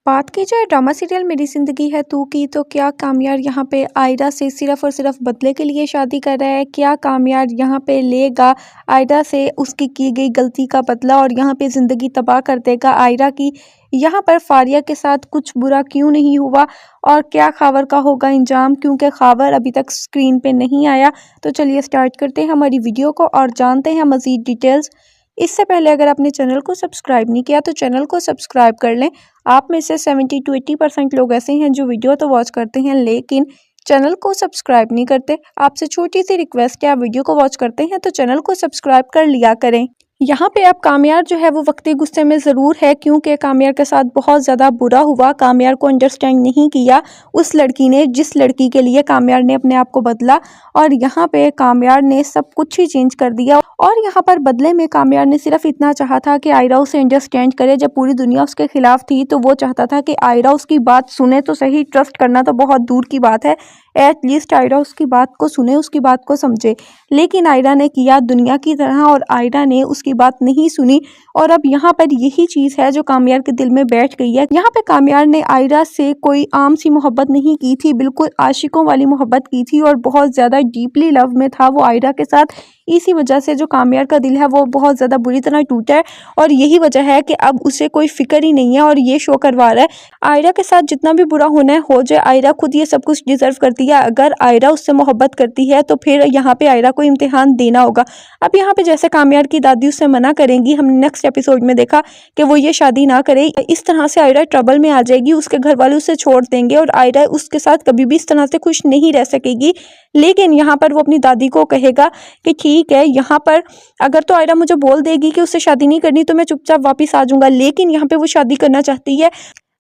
बात की जाए ड्रामा सीरियल मेरी ज़िंदगी है तू की, तो क्या कामयार यहाँ पे आयरा से सिर्फ़ और सिर्फ बदले के लिए शादी कर रहा है। क्या कामयार यहाँ पे लेगा आयरा से उसकी की गई गलती का बदला और यहाँ पे ज़िंदगी तबाह कर देगा आयरा की। यहाँ पर फारिया के साथ कुछ बुरा क्यों नहीं हुआ और क्या खावर का होगा अंजाम, क्योंकि खावर अभी तक स्क्रीन पे नहीं आया। तो चलिए स्टार्ट करते हैं हमारी वीडियो को और जानते हैं मज़ीद डिटेल्स। इससे पहले अगर आपने चैनल को सब्सक्राइब नहीं किया तो चैनल को सब्सक्राइब कर लें। आप में से 70 to 80% लोग ऐसे हैं जो वीडियो तो वॉच करते हैं लेकिन चैनल को सब्सक्राइब नहीं करते। आपसे छोटी सी रिक्वेस्ट है, आप वीडियो को वॉच करते हैं तो चैनल को सब्सक्राइब कर लिया करें। यहाँ पे अब कामयार जो है वो वक्ती गुस्से में ज़रूर है, क्योंकि कामयार के साथ बहुत ज़्यादा बुरा हुआ। कामयार को अंडरस्टैंड नहीं किया उस लड़की ने जिस लड़की के लिए कामयार ने अपने आप को बदला, और यहाँ पे कामयार ने सब कुछ ही चेंज कर दिया। और यहाँ पर बदले में कामयार ने सिर्फ इतना चाहा था कि आयरा उसे अंडरस्टैंड करे। जब पूरी दुनिया उसके खिलाफ थी तो वो चाहता था कि आयरा उसकी बात सुने तो सही, ट्रस्ट करना तो बहुत दूर की बात है, एटलीस्ट आयरा उसकी बात को सुने, उसकी बात को समझे। लेकिन आयरा ने किया दुनिया की तरह और आयरा ने उसकी बात नहीं सुनी। और अब यहाँ पर यही चीज़ है जो कामयार के दिल में बैठ गई है। यहाँ पे कामयार ने आयरा से कोई आम सी मोहब्बत नहीं की थी, बिल्कुल आशिकों वाली मोहब्बत की थी और बहुत ज़्यादा डीपली लव में था वो आयरा के साथ। इसी वजह से जो कामयार का दिल है वो बहुत ज़्यादा बुरी तरह टूटा है और यही वजह है कि अब उसे कोई फिक्र ही नहीं है और ये शो करवा रहा है आयरा के साथ जितना भी बुरा होना है हो जाए। आयरा खुद ये सब कुछ डिजर्व करती है। अगर आयरा उससे मोहब्बत करती है तो फिर यहाँ पे आयरा को इम्तिहान देना होगा। अब यहाँ पे जैसे कामयार की दादी उससे मना करेंगी, हमने नेक्स्ट एपिसोड में देखा कि वो ये शादी ना करे, इस तरह से आयरा ट्रबल में आ जाएगी, उसके घर वाले उसे छोड़ देंगे और आयरा उसके साथ कभी भी इस तरह से खुश नहीं रह सकेगी। लेकिन यहाँ पर वो अपनी दादी को कहेगा कि ठीक है, यहाँ पर अगर तो आयरा मुझे बोल देगी कि उससे शादी नहीं करनी तो मैं चुपचाप वापस आ जाऊंगा, लेकिन यहाँ पे वो शादी करना चाहती है।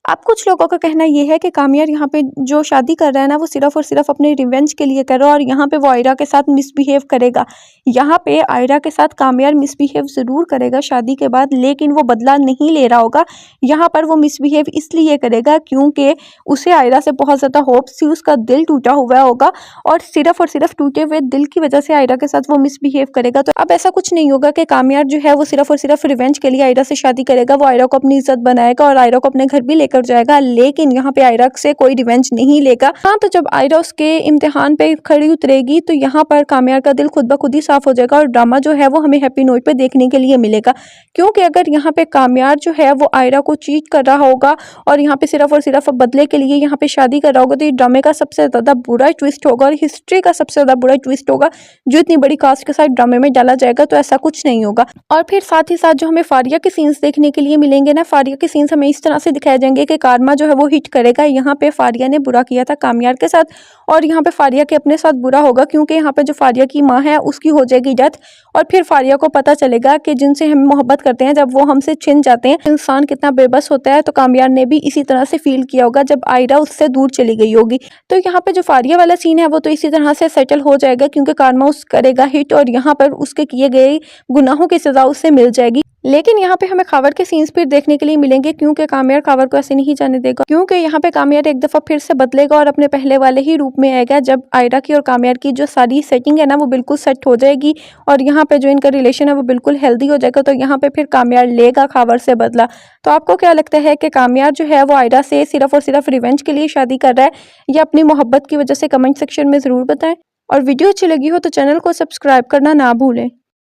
अब कुछ लोगों का कहना ये है कि कामयार यहाँ पे जो शादी कर रहा है ना वो सिर्फ और सिर्फ अपने रिवेंज के लिए कर रहा है और यहाँ पे वो आयरा के साथ मिसबिहेव करेगा। यहाँ पे आयरा के साथ कामयार मिसबिहेव ज़रूर करेगा शादी के बाद, लेकिन वो बदला नहीं ले रहा होगा। यहाँ पर वो मिसबिहेव इसलिए करेगा क्योंकि उसे आयरा से बहुत ज़्यादा होप्स थी, उसका दिल टूटा हुआ होगा और सिर्फ टूटे हुए दिल की वजह से आयरा के साथ वो मिसबिहेव करेगा। तो अब ऐसा कुछ नहीं होगा कि कामयार जो है वो सिर्फ और सिर्फ रिवेंज के लिए आयरा से शादी करेगा। वो आयरा को अपनी इज्जत बनाएगा और आयरा को अपने घर भी लेकर जाएगा, लेकिन यहाँ पे आयरा से कोई रिवेंज नहीं लेगा। हाँ, तो जब आयरा उसके इम्तिहान पे खड़ी उतरेगी तो यहाँ पर कामयार का दिल खुद ब खुद ही साफ हो जाएगा और ड्रामा जो है वो हमें हैप्पी नोट पे देखने के लिए मिलेगा। क्योंकि अगर यहाँ पे कामयार जो है वो आयरा को चीट कर रहा होगा और यहाँ पे सिर्फ और सिर्फ बदले के लिए यहाँ पे शादी कर रहा होगा तो ये ड्रामे का सबसे ज्यादा बुरा ट्विस्ट होगा और हिस्ट्री का सबसे ज्यादा बुरा ट्विस्ट होगा जो इतनी बड़ी कास्ट के साथ ड्रामे में डाला जाएगा। तो ऐसा कुछ नहीं होगा। और फिर साथ ही साथ जो हमें फारिया के सीन्स देखने के लिए मिलेंगे ना, फारिया के सीन्स हमें इस तरह से दिखाए जाएंगे कि कारमा जो है वो हिट करेगा। यहाँ पे फारिया ने बुरा किया था कामयार के साथ और यहाँ पे फारिया के अपने साथ बुरा होगा, क्योंकि यहाँ पे जो फारिया की माँ है उसकी हो जाएगी डेथ और फिर फारिया को पता चलेगा कि जिनसे हम मोहब्बत करते हैं जब वो हमसे छिन जाते हैं इंसान कितना बेबस होता है। तो कामयार ने भी इसी तरह से फील किया होगा जब आयरा उससे दूर चली गई होगी। तो यहाँ पे जो फारिया वाला सीन है वो तो इसी तरह से सेटल हो जाएगा क्योंकि कारमा उस करेगा हिट और यहाँ पर उसके किए गए गुनाहों की सजा उससे मिल जाएगी। लेकिन यहाँ पे हमें खावर के सीन्स फिर देखने के लिए मिलेंगे क्योंकि कामयार खावर को ऐसे नहीं जाने देगा, क्योंकि यहाँ पे कामयार एक दफा फिर से बदलेगा और अपने पहले वाले ही रूप में आएगा जब आयरा की और कामयार की जो सारी सेटिंग है ना वो बिल्कुल सेट हो जाएगी और यहाँ पे जो इनका रिलेशन है वो बिल्कुल हेल्दी हो जाएगा। तो यहाँ पे फिर कामयार लेगा खावर से बदला। तो आपको क्या लगता है कि कामयार जो है वो आयरा से सिर्फ और सिर्फ रिवेंज के लिए शादी कर रहा है या अपनी मोहब्बत की वजह से? कमेंट सेक्शन में ज़रूर बताएं और वीडियो अच्छी लगी हो तो चैनल को सब्सक्राइब करना ना भूलें।